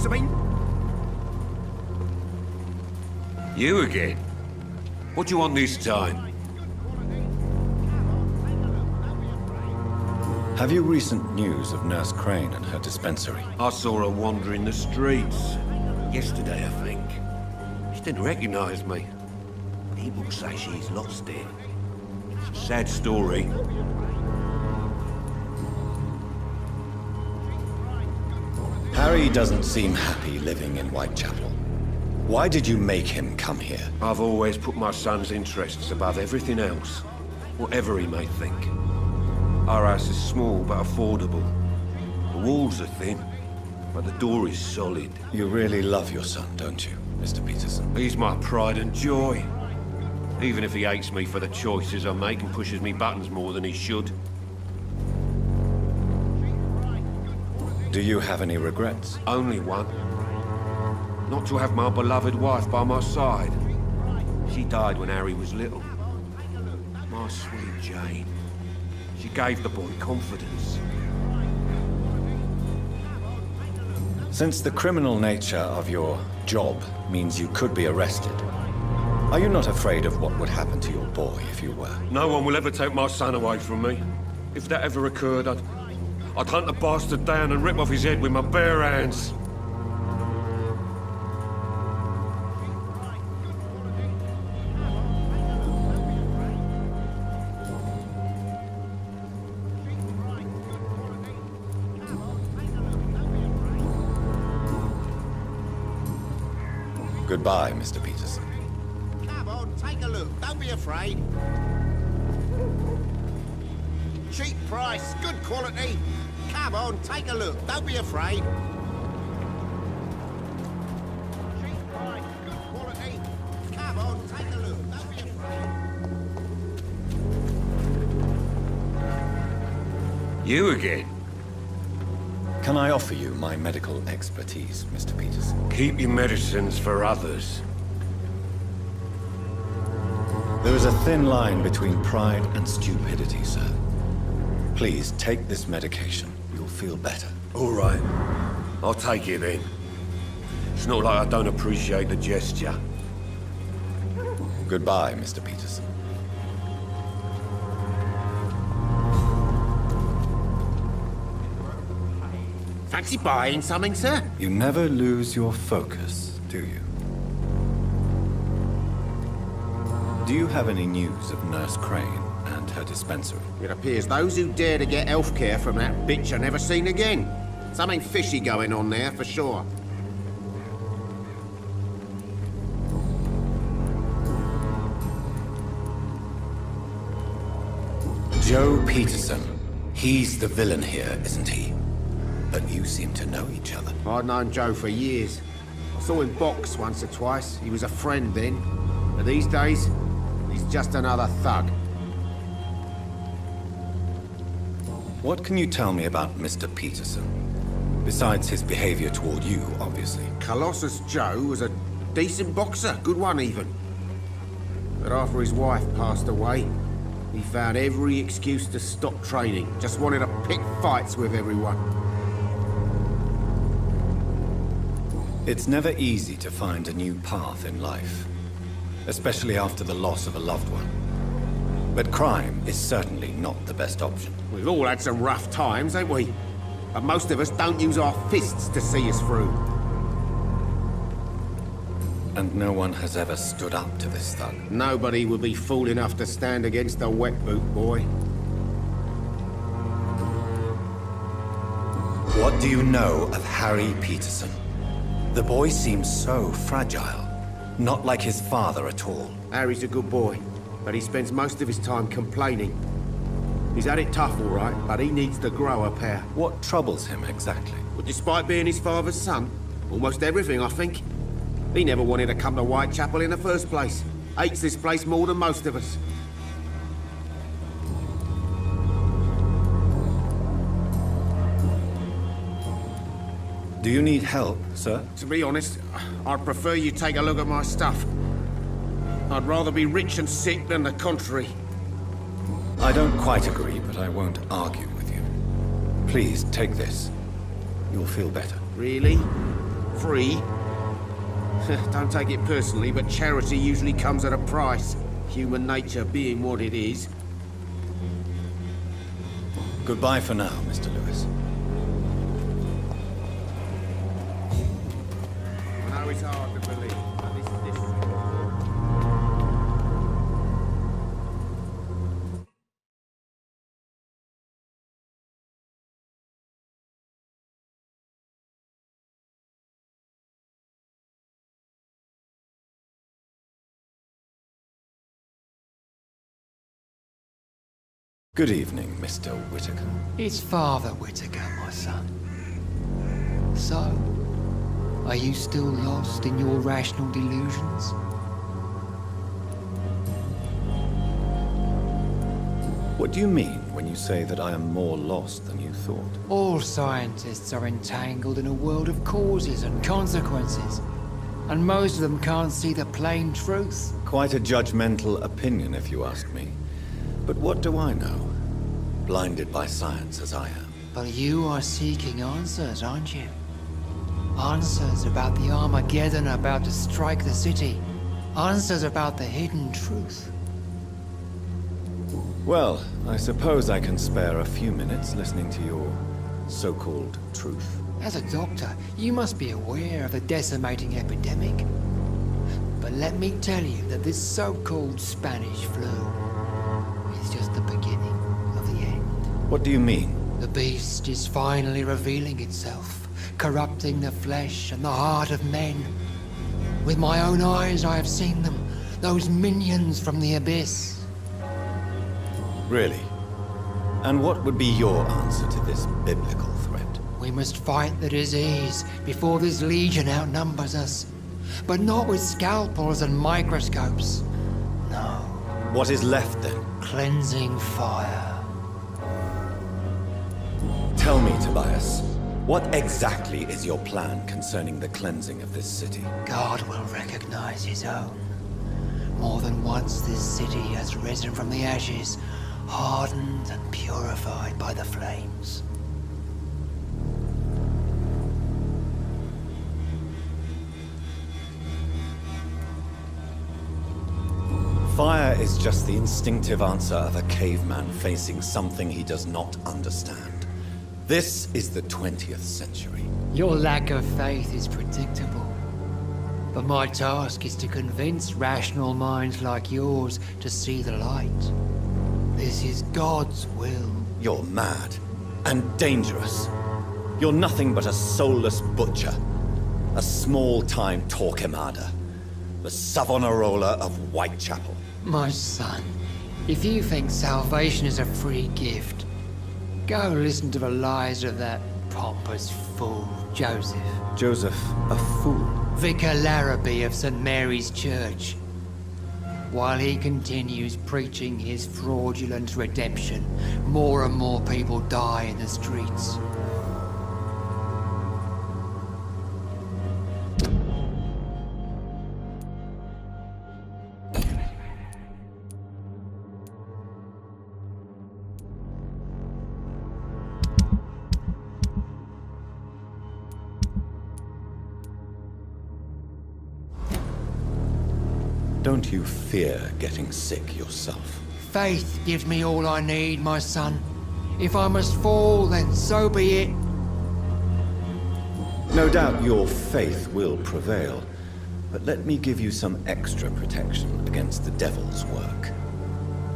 something? You again? What do you want this time? Have you recent news of Nurse Crane and her dispensary? I saw her wandering the streets. Yesterday, I think. She didn't recognize me. People say she's lost it. It's a sad story. Harry doesn't seem happy living in Whitechapel. Why did you make him come here? I've always put my son's interests above everything else, whatever he may think. Our house is small but affordable. The walls are thin, but the door is solid. You really love your son, don't you, Mr. Peterson? He's my pride and joy. Even if he hates me for the choices I make and pushes me buttons more than he should. Do you have any regrets? Only one. Not to have my beloved wife by my side. She died when Harry was little. My sweet Jane. She gave the boy confidence. Since the criminal nature of your job means you could be arrested, are you not afraid of what would happen to your boy if you were? No one will ever take my son away from me. If that ever occurred, I'd hunt the bastard down and rip off his head with my bare hands. Goodbye, Mr. Peterson. Come on, take a look. Don't be afraid. Cheap price, good quality. Come on, take a look. Don't be afraid. Cheap price, good quality. Come on, take a look. Don't be afraid. You again? Can I offer you my medical expertise, Mr. Peterson? Keep your medicines for others. There is a thin line between pride and stupidity, sir. Please take this medication. You'll feel better. All right. I'll take it then. It's not like I don't appreciate the gesture. Goodbye, Mr. Peterson. Fancy buying something, sir? You never lose your focus, do you? Do you have any news of Nurse Crane and her dispensary? It appears those who dare to get health care from that bitch are never seen again. Something fishy going on there, for sure. Joe Peterson. He's the villain here, isn't he? But you seem to know each other. I'd known Joe for years. I saw him box once or twice. He was a friend then. But these days, he's just another thug. What can you tell me about Mr. Peterson? Besides his behavior toward you, obviously. Colossus Joe was a decent boxer, good one even. But after his wife passed away, he found every excuse to stop training. Just wanted to pick fights with everyone. It's never easy to find a new path in life, especially after the loss of a loved one. But crime is certainly not the best option. We've all had some rough times, ain't we? But most of us don't use our fists to see us through. And no one has ever stood up to this thug. Nobody would be fool enough to stand against a wet boot boy. What do you know of Harry Peterson? The boy seems so fragile. Not like his father at all. Harry's a good boy, but he spends most of his time complaining. He's had it tough, all right, but he needs to grow a pair. What troubles him exactly? But despite being his father's son, almost everything, I think. He never wanted to come to Whitechapel in the first place. Hates this place more than most of us. Do you need help, sir? To be honest, I'd prefer you take a look at my stuff. I'd rather be rich and sick than the contrary. I don't quite agree, but I won't argue with you. Please, take this. You'll feel better. Really? free. Don't take it personally, but charity usually comes at a price. Human nature being what it is. Goodbye for now, Mr. Lewis. I know it's hard to believe, but this is different. Good evening, Mr. Whitaker. It's Father Whitaker, my son. So, are you still lost in your rational delusions? What do you mean when you say that I am more lost than you thought? All scientists are entangled in a world of causes and consequences, and most of them can't see the plain truth. Quite a judgmental opinion, if you ask me. But what do I know? Blinded by science as I am. But you are seeking answers, aren't you? Answers about the Armageddon about to strike the city. Answers about the hidden truth. Well, I suppose I can spare a few minutes listening to your so-called truth. As a doctor, you must be aware of the decimating epidemic. But let me tell you that this so-called Spanish flu is just the beginning of the end. What do you mean? The beast is finally revealing itself, corrupting the flesh and the heart of men. With my own eyes I have seen them, those minions from the abyss. Really? And what would be your answer to this biblical threat? We must fight the disease before this legion outnumbers us. But not with scalpels and microscopes. No. What is left then? Cleansing fire. Tell me, Tobias, what exactly is your plan concerning the cleansing of this city? God will recognize his own. More than once this city has risen from the ashes, hardened and purified by the flames. Fire is just the instinctive answer of a caveman facing something he does not understand. This is the 20th century. Your lack of faith is predictable. But my task is to convince rational minds like yours to see the light. This is God's will. You're mad and dangerous. You're nothing but a soulless butcher. A small-time Torquemada. The Savonarola of Whitechapel. My son, if you think salvation is a free gift, go listen to the lies of that pompous fool, Joseph. Joseph, a fool. Vicar Larrabee of St. Mary's Church. While he continues preaching his fraudulent redemption, more and more people die in the streets. Don't you fear getting sick yourself? Faith gives me all I need, my son. If I must fall, then so be it. No doubt your faith will prevail, but let me give you some extra protection against the devil's work.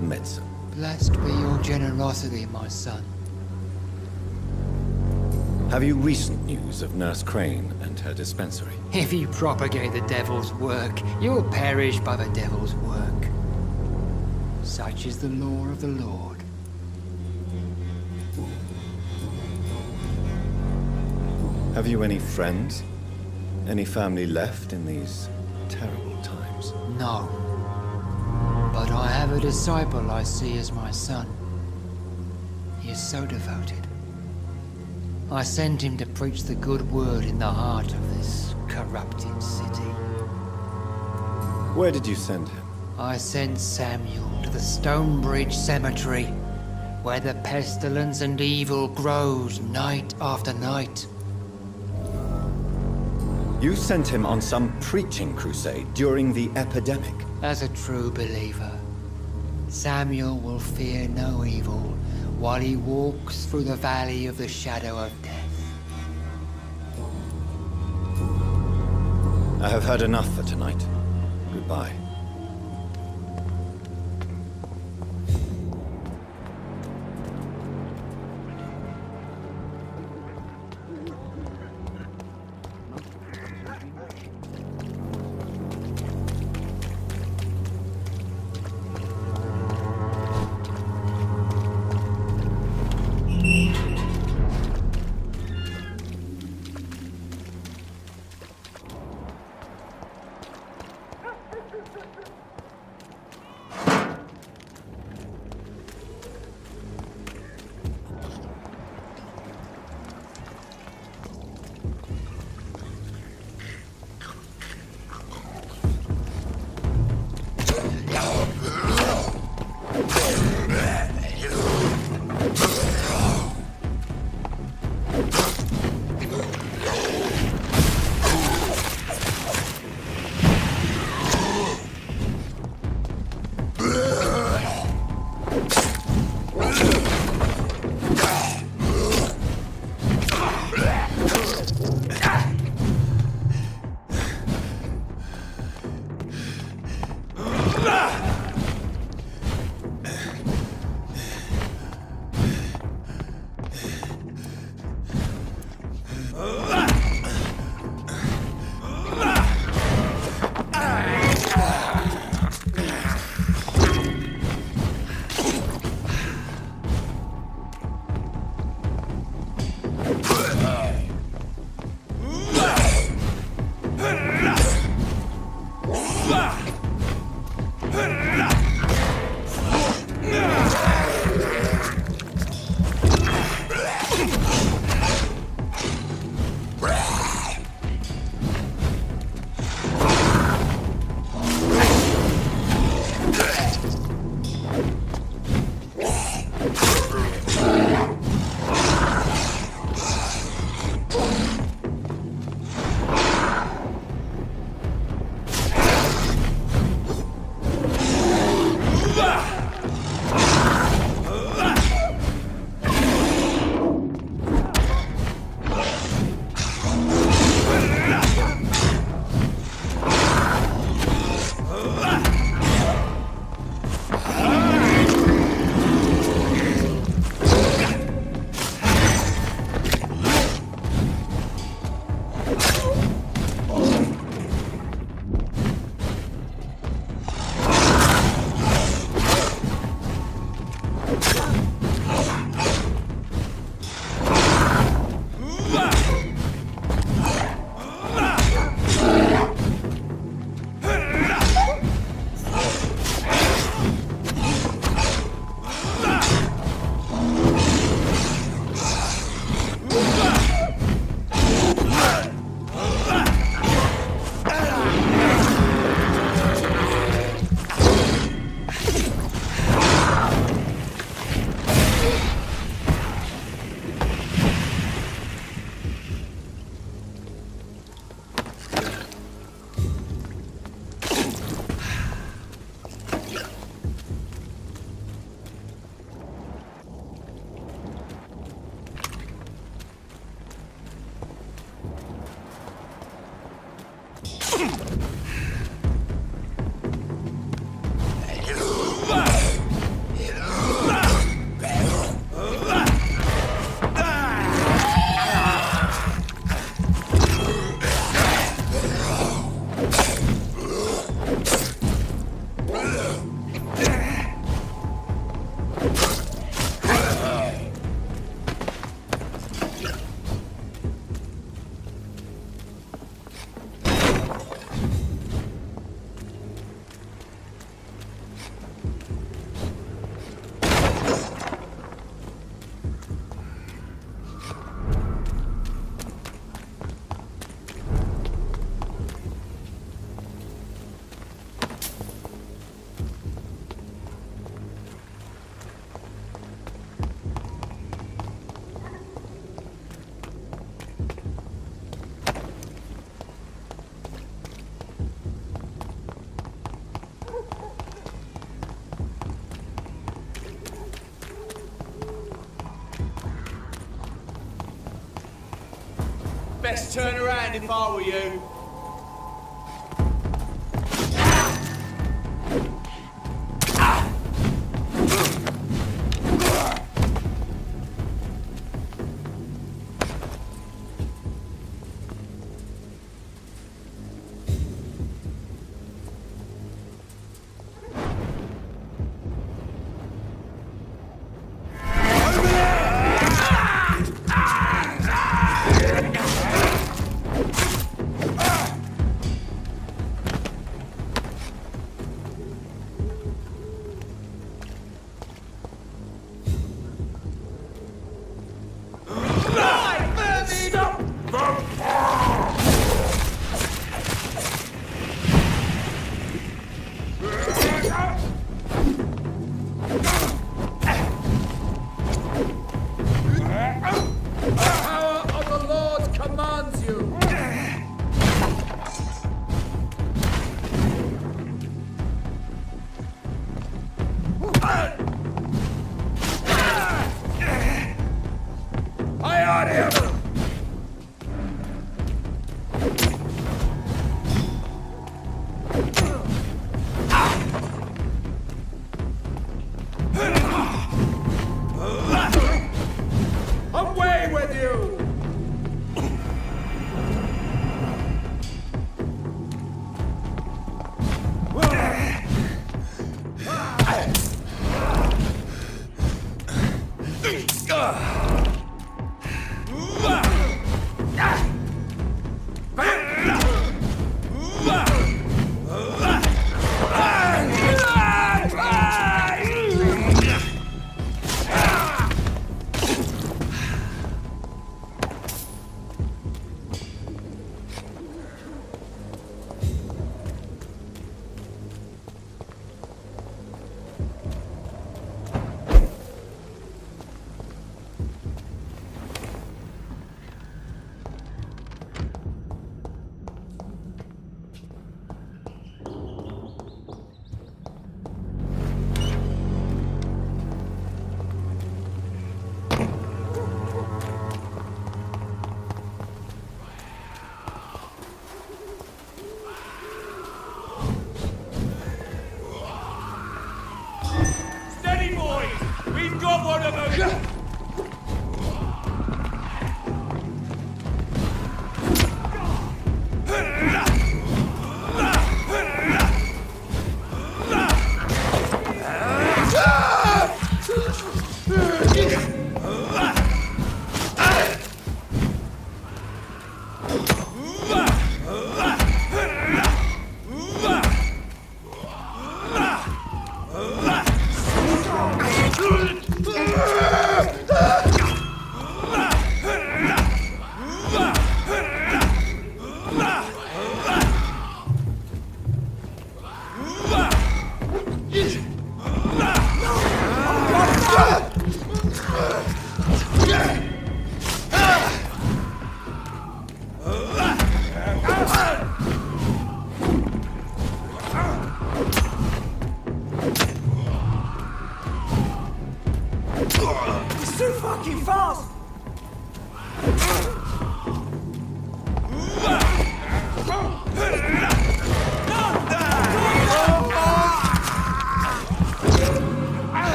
Medicine. Blessed be your generosity, my son. Have you recent news of Nurse Crane and her dispensary? If you propagate the devil's work, you'll perish by the devil's work. Such is the law of the Lord. Have you any friends? Any family left in these terrible times? No. But I have a disciple I see as my son. He is so devoted. I sent him to preach the good word in the heart of this corrupted city. Where did you send him? I sent Samuel to the Stonebridge Cemetery, where the pestilence and evil grows night after night. You sent him on some preaching crusade during the epidemic. As a true believer, Samuel will fear no evil while he walks through the valley of the shadow of death. I have heard enough for tonight. Goodbye. best turn around if I were you.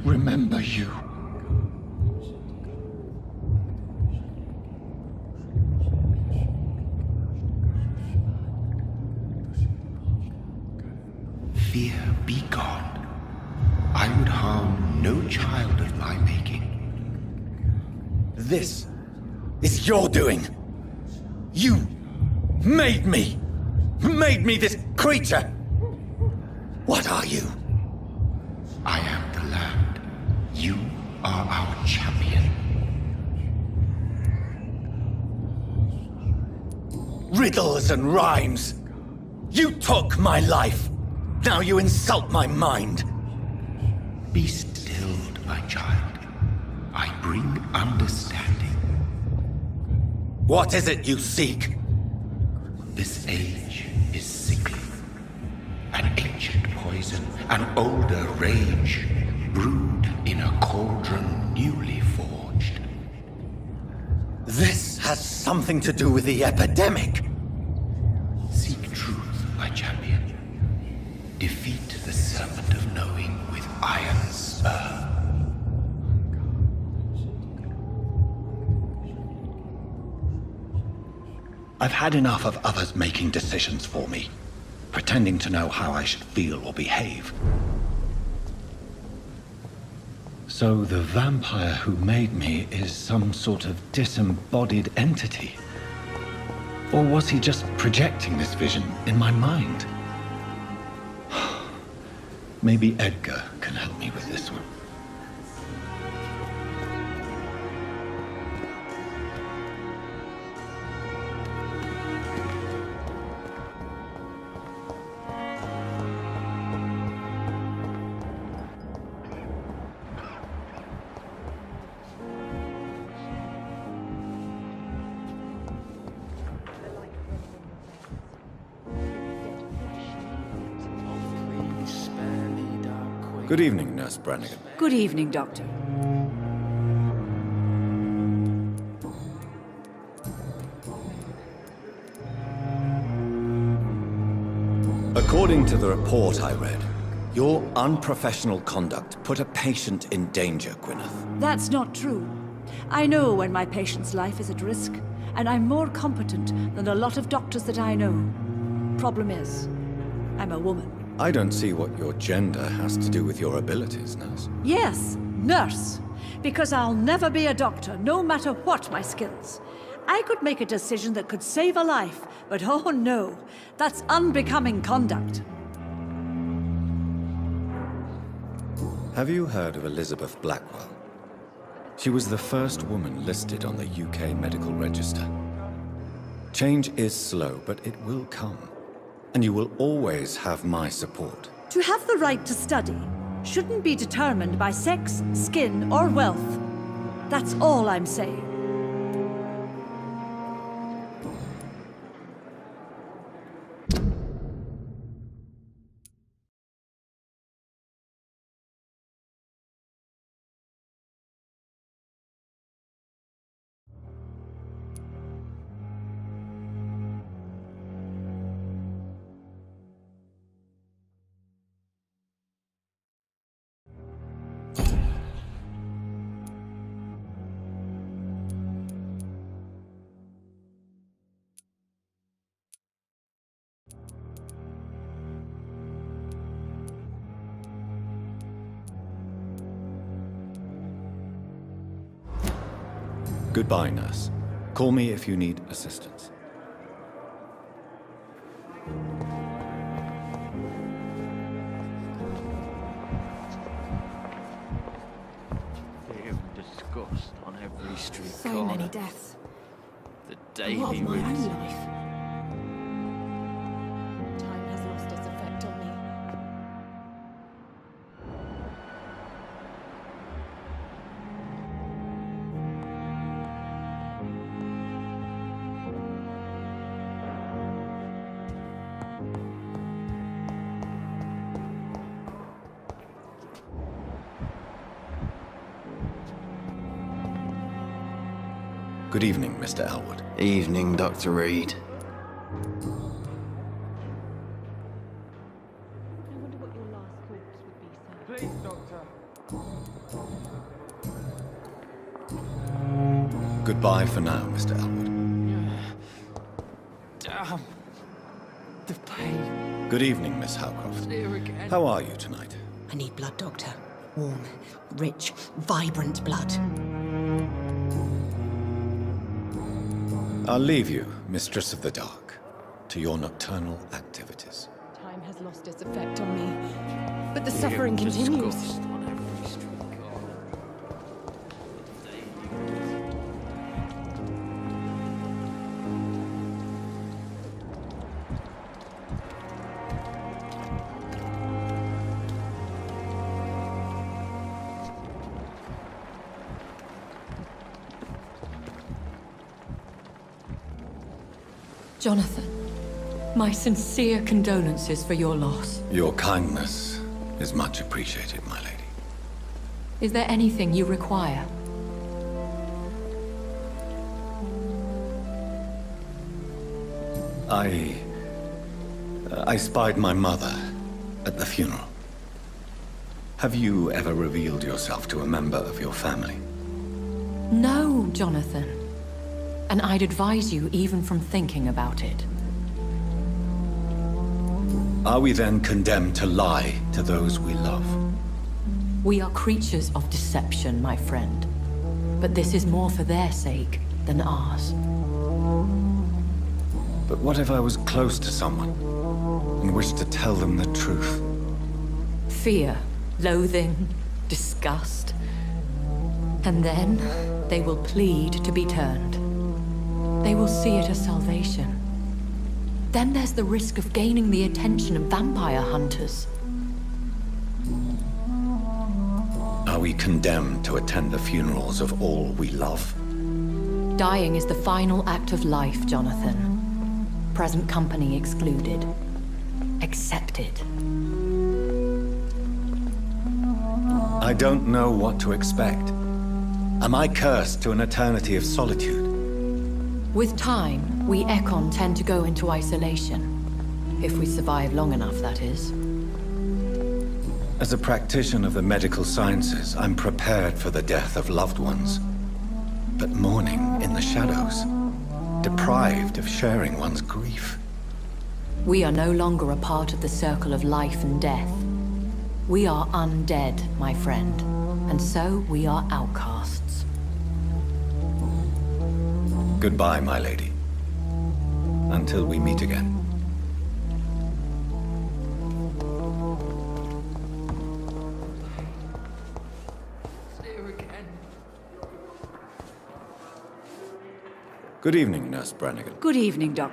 Remember you. Fear be gone. I would harm no child of my making. This is your doing. You made me. made me this creature? What are you? I am the land. You are our champion. Riddles and rhymes. You took my life. Now you insult my mind. Be stilled, my child. I bring understanding. What is it you seek? This age is sickly. An ancient poison, an older rage, brewed in a cauldron newly forged. This has something to do with the epidemic. Seek truth, my champion. Defeat the serpent of knowing with iron spur. I've had enough of others making decisions for me, pretending to know how I should feel or behave. So the vampire who made me is some sort of disembodied entity? Or was he just projecting this vision in my mind? Maybe Edgar can help me with this one. Good evening, Nurse Brannigan. Good evening, Doctor. According to the report I read, your unprofessional conduct put a patient in danger, Gwyneth. That's not true. I know when my patient's life is at risk, and I'm more competent than a lot of doctors that I know. Problem is, I'm a woman. I don't see what your gender has to do with your abilities, Nurse. Yes, nurse. Because I'll never be a doctor, no matter what my skills. I could make a decision that could save a life, but oh no, that's unbecoming conduct. Have you heard of Elizabeth Blackwell? She was the first woman listed on the UK Medical Register. Change is slow, but it will come. And you will always have my support. To have the right to study shouldn't be determined by sex, skin, or wealth. That's all I'm saying. Goodbye, Nurse. Call me if you need assistance. Fear and disgust on every street So corner. many deaths. The A lot daily of my own routine. life. Time has lost its effect on me. Good evening, Mr. Elwood. Evening, Dr. Reed. I wonder what your last thoughts would be, sir. Please, Doctor. Goodbye for now, Mr. Elwood. Damn. The pain. Good evening, Miss Howcroft. Here again. How are you tonight? I need blood, Doctor. Warm, rich, vibrant blood. I'll leave you, Mistress of the Dark. to your nocturnal activities. Time has lost its effect on me, but the suffering continues. Disgust on every street corner. Jonathan, my sincere condolences for your loss. Your kindness is much appreciated, my lady. Is there anything you require? I spied my mother at the funeral. Have you ever revealed yourself to a member of your family? No, Jonathan. And I'd advise you even from thinking about it. Are we then condemned to lie to those we love? We are creatures of deception, my friend. But this is more for their sake than ours. But what if I was close to someone and wished to tell them the truth? Fear, loathing, disgust. And then they will plead to be turned. They will see it as salvation. Then there's the risk of gaining the attention of vampire hunters. Are we condemned to attend the funerals of all we love? Dying is the final act of life, Jonathan. Present company excluded. Accepted. I don't know what to expect. Am I cursed to an eternity of solitude? With time, we Ekon tend to go into isolation. If we survive long enough, that is. As a practitioner of the medical sciences, I'm prepared for the death of loved ones. But mourning in the shadows, deprived of sharing one's grief. We are no longer a part of the circle of life and death. We are undead, my friend, and so we are outcasts. Goodbye, my lady. Until we meet again. Good evening, Nurse Brannigan. Good evening, Doc.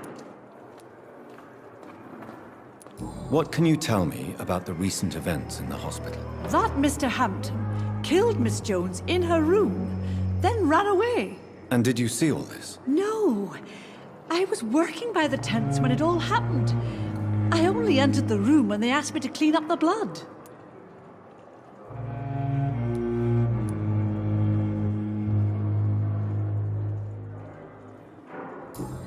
What can you tell me about the recent events in the hospital? That Mr. Hampton killed Miss Jones in her room, then ran away. And did you see all this? No. I was working by the tents when it all happened. I only entered the room when they asked me to clean up the blood.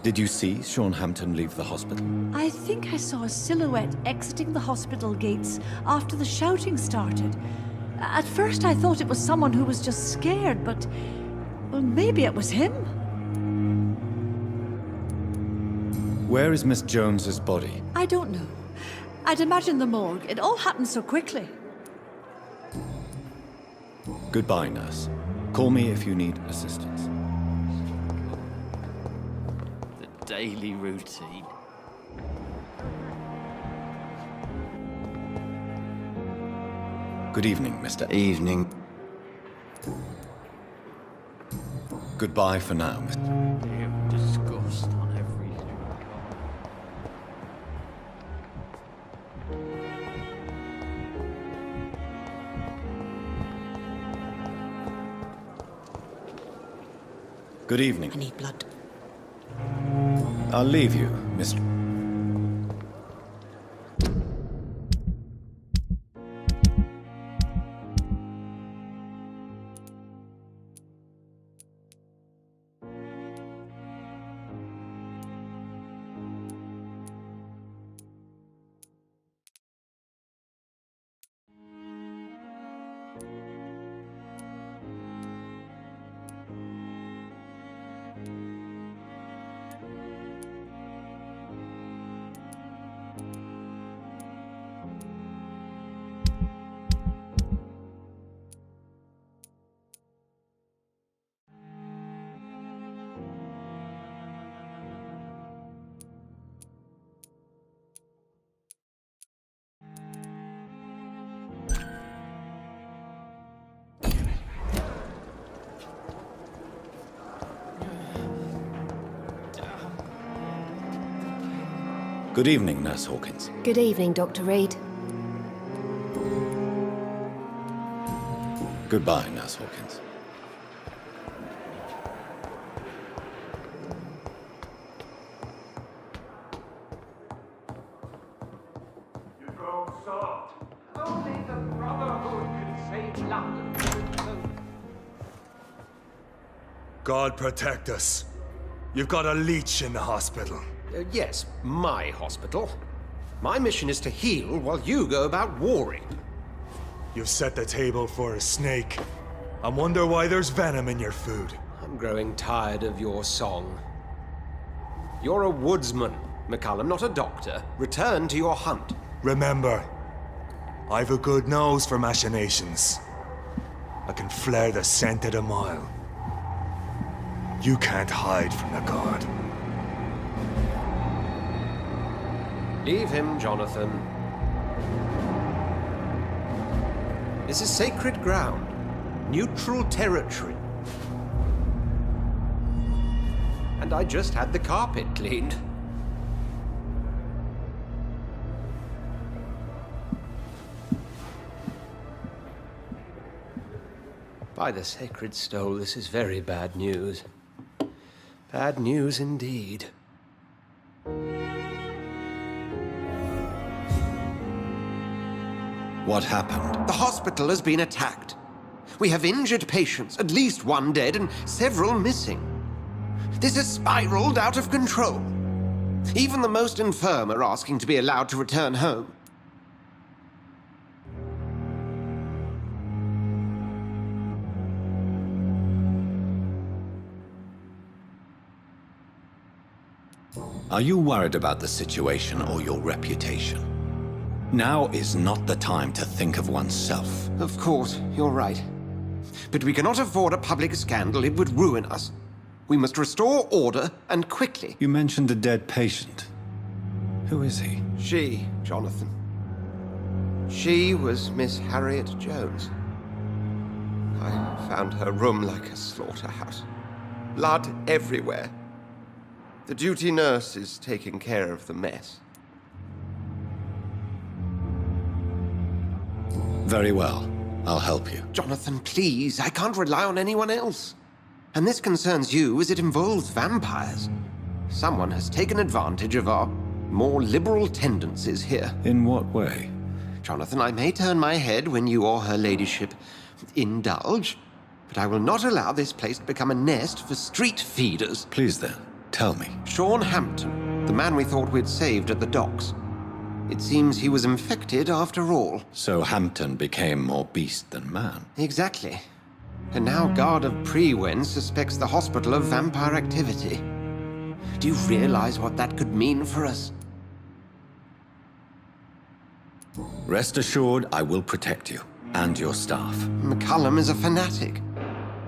Did you see Sean Hampton leave the hospital? I think I saw a silhouette exiting the hospital gates after the shouting started. At first I thought it was someone who was just scared, but... well, maybe it was him. Where is Miss Jones's body? I don't know. I'd imagine the morgue. It all happened so quickly. Goodbye, nurse. Call me if you need assistance. The daily routine. Good evening, Mr. Evening. Goodbye for now, Mr. Disgust on every street Good evening. I need blood. I'll leave you, Miss... Good evening, Nurse Hawkins. Good evening, Dr. Reed. Goodbye, Nurse Hawkins. Only the Brotherhood can save London. God protect us. You've got a leech in the hospital. Yes, my hospital. My mission is to heal while you go about warring. You've set the table for a snake. I wonder why there's venom in your food. I'm growing tired of your song. You're a woodsman, McCullum, not a doctor. Return to your hunt. Remember, I've a good nose for machinations. I can flare the scent at a mile. You can't hide from the guard. Leave him, Jonathan. This is sacred ground. Neutral territory. And I just had the carpet cleaned. By the sacred stole, this is very bad news. Bad news indeed. What happened? The hospital has been attacked. We have injured patients, at least one dead and several missing. This has spiraled out of control. Even the most infirm are asking to be allowed to return home. Are you worried about the situation or your reputation? Now is not the time to think of oneself. Of course, you're right. But we cannot afford a public scandal. It would ruin us. We must restore order, and quickly. You mentioned a dead patient. Who is he? She, Jonathan. She was Miss Harriet Jones. I found her room like a slaughterhouse. Blood everywhere. The duty nurse is taking care of the mess. Very well. I'll help you. Jonathan, please. I can't rely on anyone else. And this concerns you as it involves vampires. Someone has taken advantage of our more liberal tendencies here. In what way? Jonathan, I may turn my head when you or her ladyship indulge, but I will not allow this place to become a nest for street feeders. Please then, tell me. Sean Hampton, the man we thought we'd saved at the docks. It seems he was infected after all. So Hampton became more beast than man. Exactly. And now Guard of Prewen suspects the hospital of vampire activity. Do you realize what that could mean for us? Rest assured, I will protect you and your staff. McCullum is a fanatic.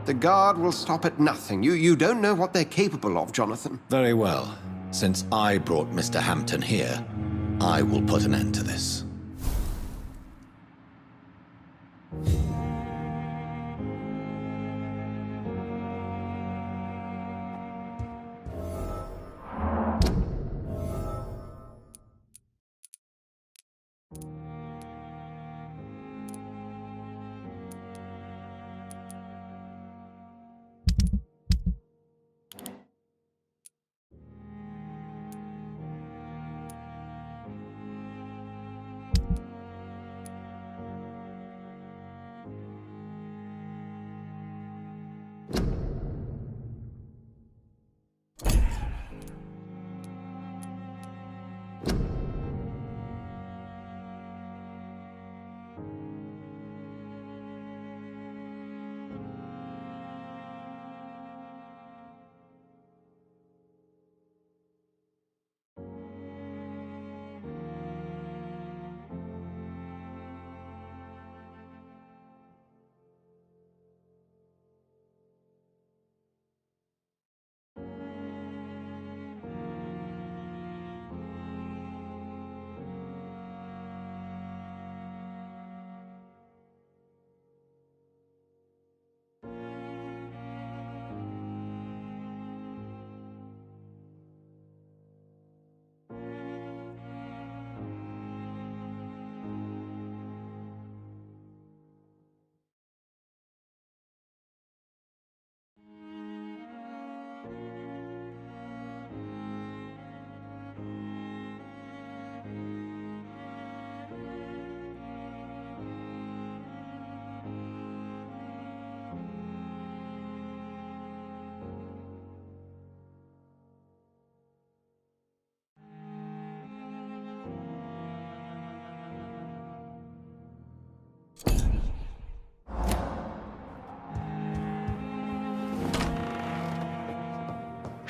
The Guard will stop at nothing. You don't know what they're capable of, Jonathan. Very well. Since I brought Mr. Hampton here, I will put an end to this.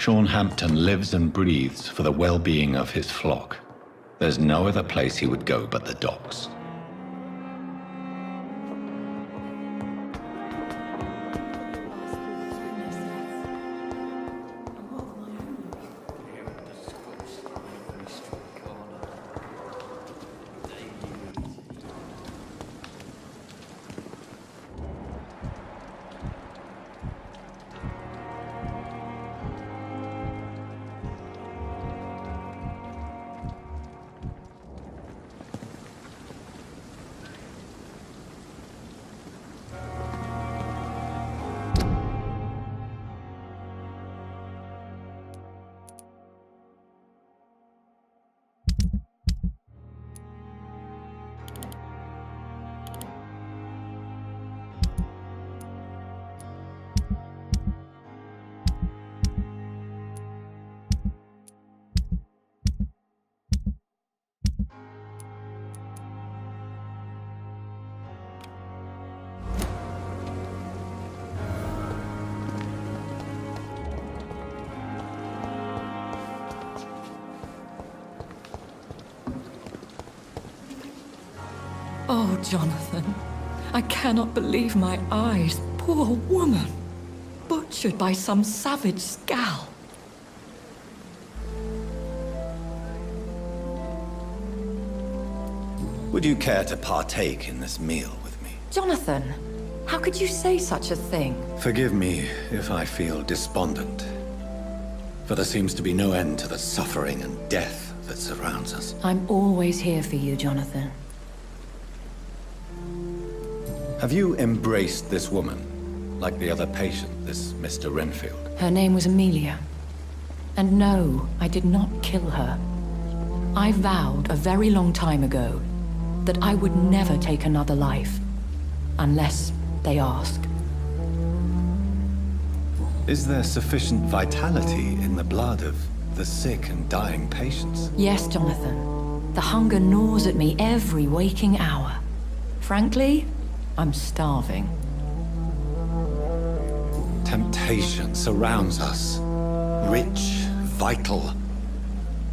Sean Hampton lives and breathes for the well-being of his flock. There's no other place he would go but the docks. Oh, Jonathan, I cannot believe my eyes. Poor woman. Butchered by some savage scowl. Would you care to partake in this meal with me? Jonathan, how could you say such a thing? Forgive me if I feel despondent, for there seems to be no end to the suffering and death that surrounds us. I'm always here for you, Jonathan. Have you embraced this woman, like the other patient, this Mr. Renfield? Her name was Amelia. And no, I did not kill her. I vowed a very long time ago that I would never take another life, unless they ask. Is there sufficient vitality in the blood of the sick and dying patients? Yes, Jonathan. The hunger gnaws at me every waking hour. Frankly, I'm starving. Temptation surrounds us. Rich, vital.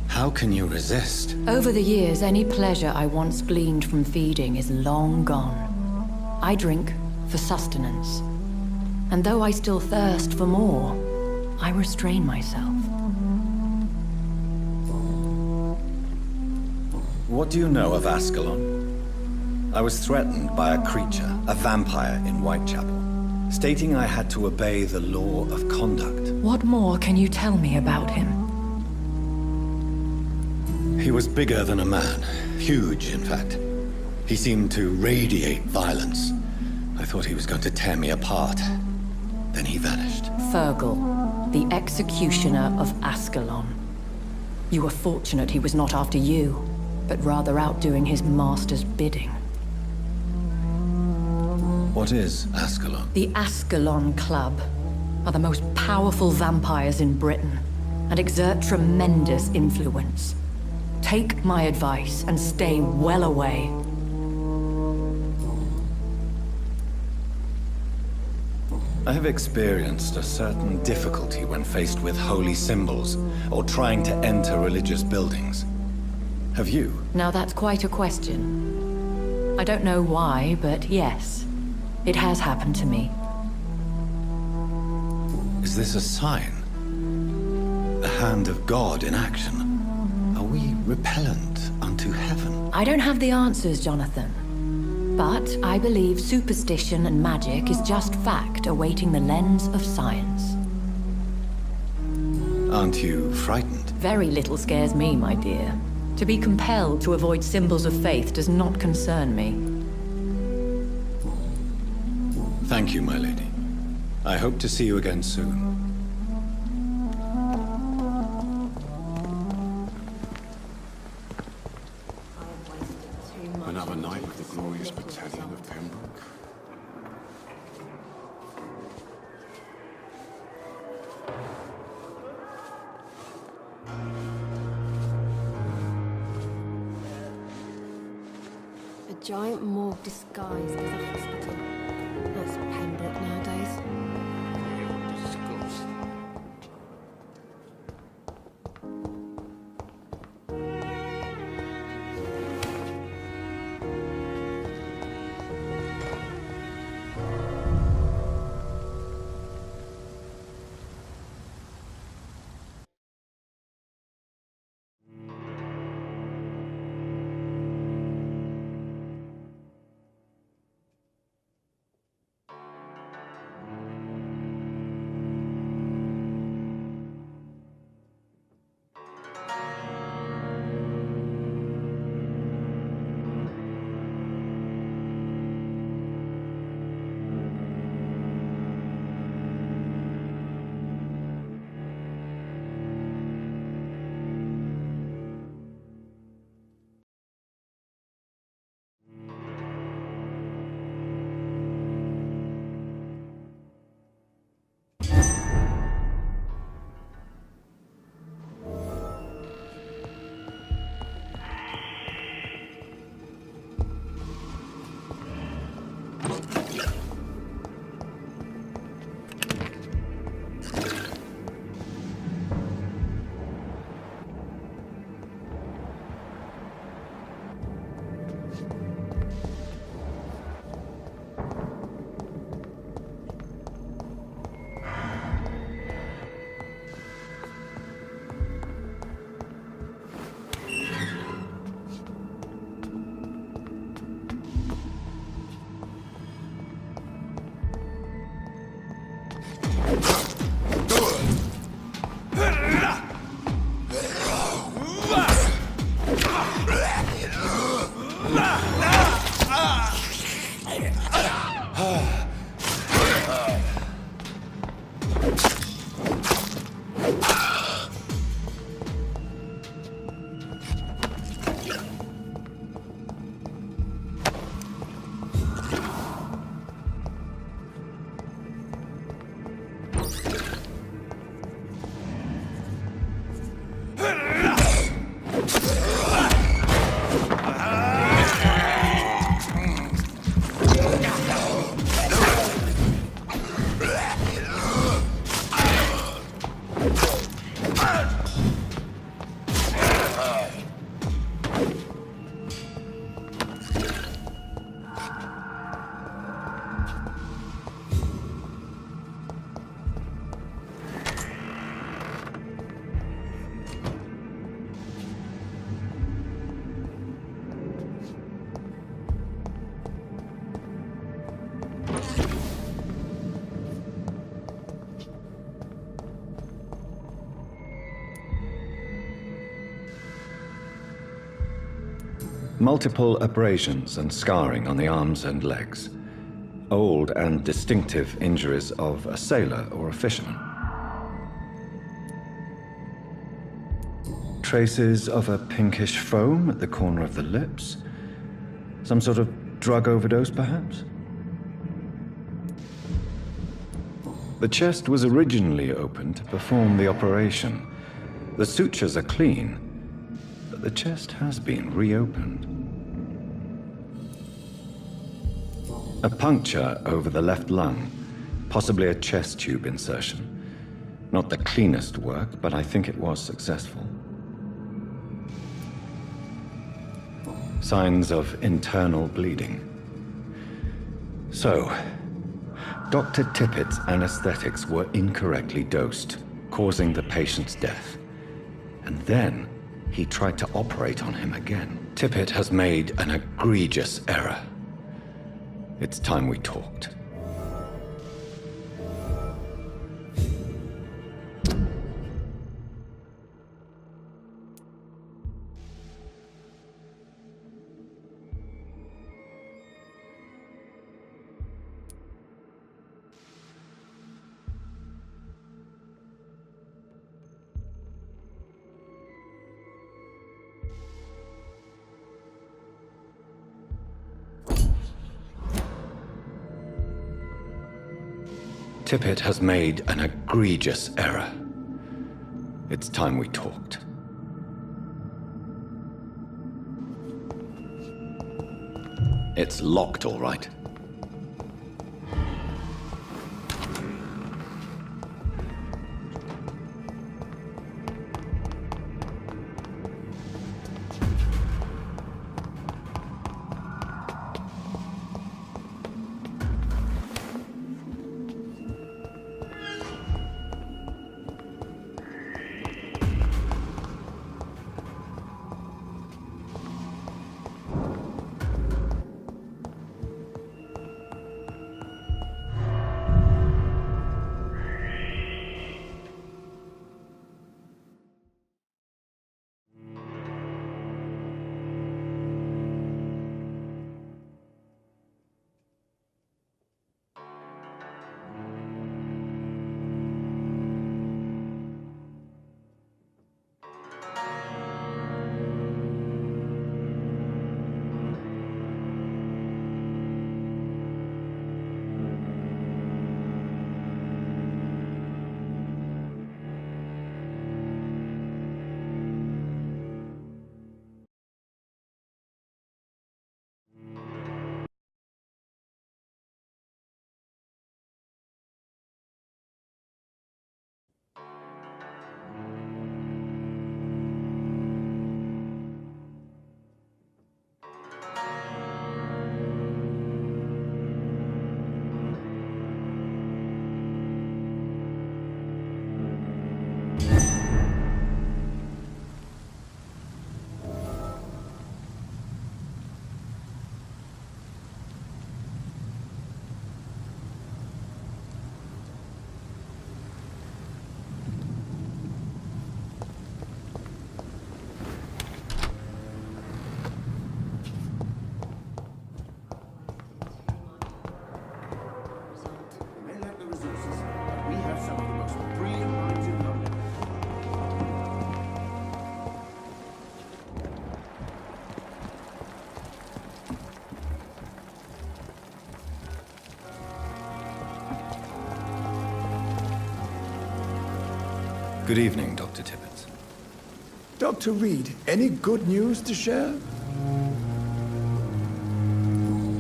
How can you resist? Over the years, any pleasure I once gleaned from feeding is long gone. I drink for sustenance. And though I still thirst for more, I restrain myself. What do you know of Ascalon? I was threatened by a creature, a vampire in Whitechapel, stating I had to obey the law of conduct. What more can you tell me about him? He was bigger than a man. Huge, in fact. He seemed to radiate violence. I thought he was going to tear me apart. Then he vanished. Fergal, the executioner of Ascalon. You were fortunate he was not after you, but rather out doing his master's bidding. What is Ascalon? The Ascalon Club are the most powerful vampires in Britain and exert tremendous influence. Take my advice and stay well away. I have experienced a certain difficulty when faced with holy symbols or trying to enter religious buildings. Have you? Now that's quite a question. I don't know why, but yes. It has happened to me. Is this a sign? The hand of God in action? Are we repellent unto heaven? I don't have the answers, Jonathan. But I believe superstition and magic is just fact awaiting the lens of science. Aren't you frightened? Very little scares me, my dear. To be compelled to avoid symbols of faith does not concern me. Thank you, my lady. I hope to see you again soon. Another night with the glorious battalion of Pembroke. A giant morgue disguised as a hospital. That's Pembroke nowadays. Multiple abrasions and scarring on the arms and legs. Old and distinctive injuries of a sailor or a fisherman. Traces of a pinkish foam at the corner of the lips. Some sort of drug overdose, perhaps? The chest was originally opened to perform the operation. The sutures are clean, but the chest has been reopened. A puncture over the left lung, possibly a chest tube insertion. Not the cleanest work, but I think it was successful. Signs of internal bleeding. So, Dr. Tippett's anesthetics were incorrectly dosed, causing the patient's death. And then he tried to operate on him again. Tippett has made an egregious error. It's time we talked. Tippett has made an egregious error. It's time we talked. It's locked, all right. Good evening, Dr. Tippett. Dr. Reed, any good news to share?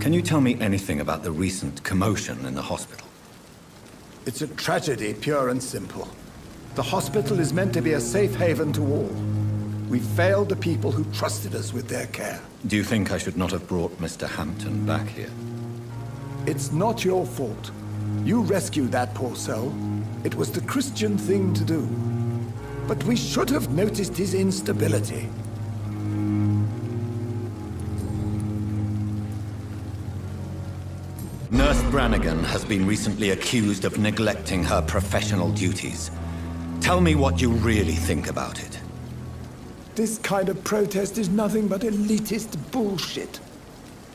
Can you tell me anything about the recent commotion in the hospital? It's a tragedy, pure and simple. The hospital is meant to be a safe haven to all. We failed the people who trusted us with their care. Do you think I should not have brought Mr. Hampton back here? It's not your fault. You rescued that poor soul. It was the Christian thing to do. But we should have noticed his instability. Nurse Brannigan has been recently accused of neglecting her professional duties. Tell me what you really think about it. This kind of protest is nothing but elitist bullshit.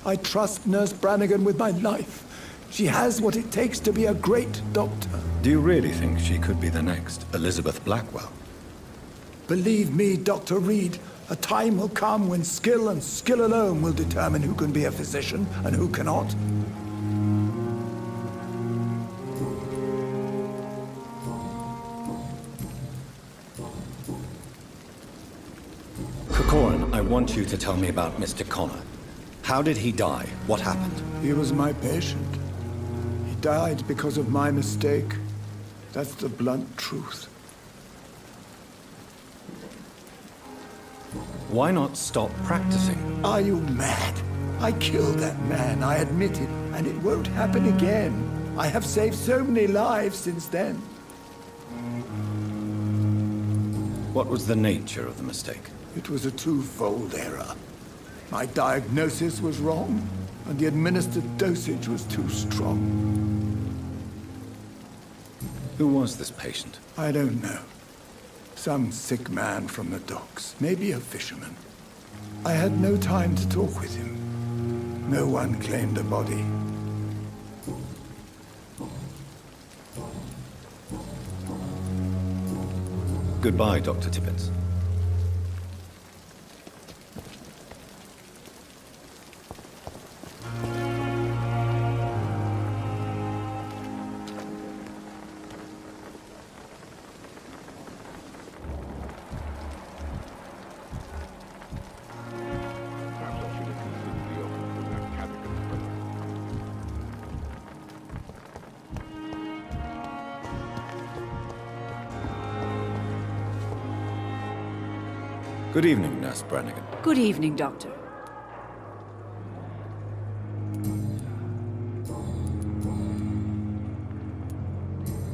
I trust Nurse Brannigan with my life. She has what it takes to be a great doctor. Do you really think she could be the next Elizabeth Blackwell? Believe me, Dr. Reed, a time will come when skill and skill alone will determine who can be a physician and who cannot. Corcoran, I want you to tell me about Mr. Connor. How did he die? What happened? He was my patient. He died because of my mistake. That's the blunt truth. Why not stop practicing? Are you mad? I killed that man, I admit it, and it won't happen again. I have saved so many lives since then. What was the nature of the mistake? It was a twofold error. My diagnosis was wrong, and the administered dosage was too strong. Who was this patient? I don't know. Some sick man from the docks, maybe a fisherman. I had no time to talk with him. No one claimed a body. Goodbye, Dr. Tippett. Good evening, Nurse Brannigan. Good evening, Doctor.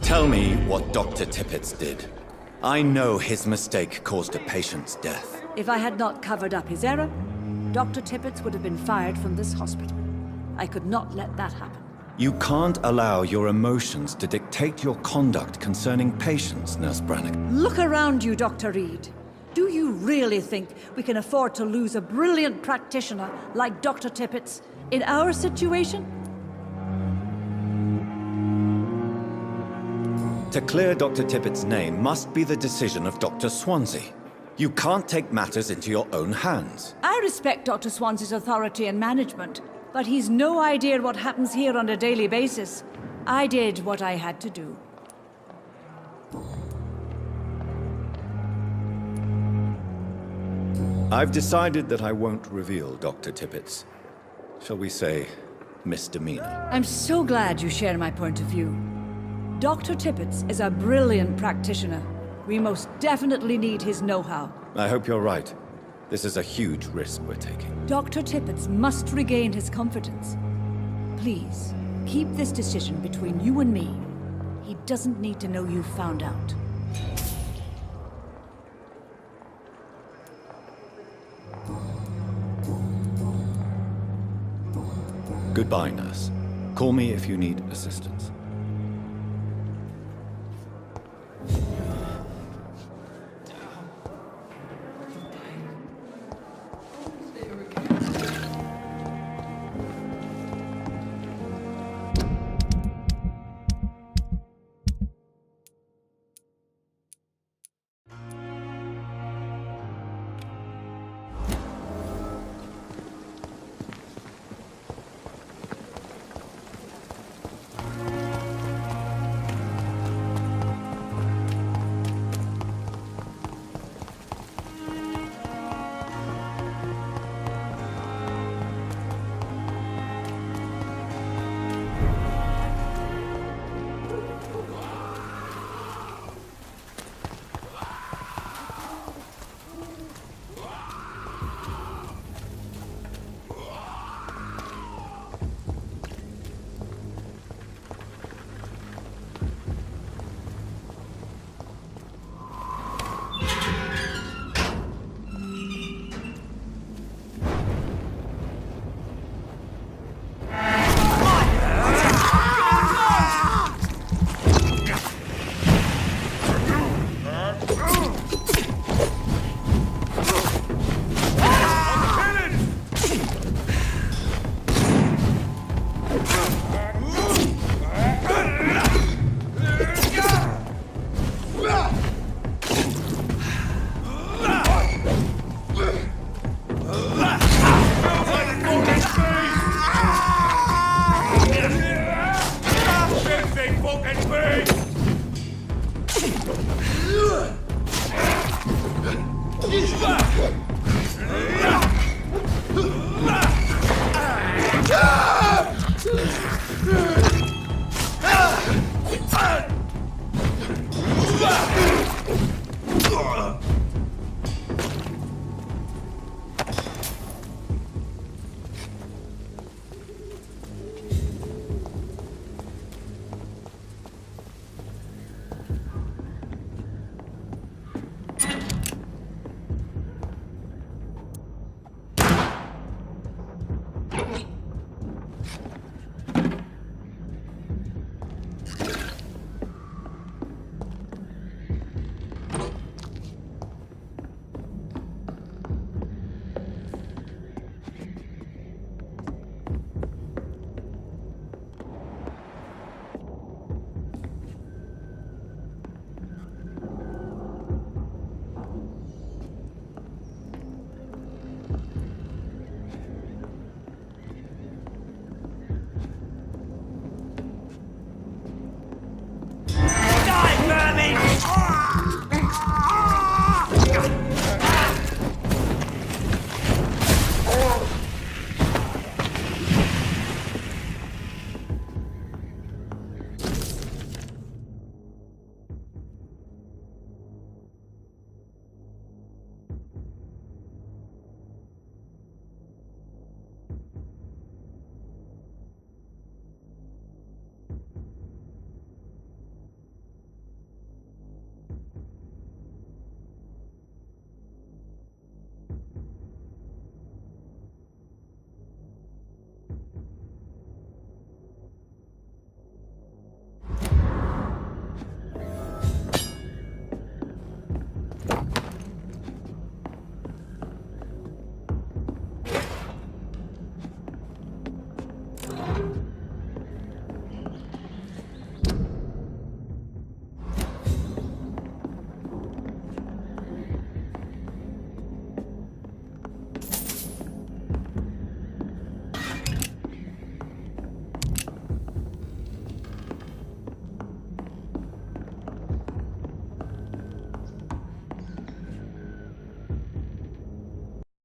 Tell me what Dr. Tippett did. I know his mistake caused a patient's death. If I had not covered up his error, Dr. Tippett would have been fired from this hospital. I could not let that happen. You can't allow your emotions to dictate your conduct concerning patients, Nurse Brannigan. Look around you, Dr. Reed. Do you really think we can afford to lose a brilliant practitioner like Dr. Tippett in our situation? To clear Dr. Tippett's name must be the decision of Dr. Swansea. You can't take matters into your own hands. I respect Dr. Swansea's authority and management, but he's no idea what happens here on a daily basis. I did what I had to do. I've decided that I won't reveal Dr. Tippett's, shall we say, misdemeanor. I'm so glad you share my point of view. Dr. Tippett is a brilliant practitioner. We most definitely need his know-how. I hope you're right. This is a huge risk we're taking. Dr. Tippett must regain his confidence. Please, keep this decision between you and me. He doesn't need to know you found out. Goodbye, nurse. Call me if you need assistance.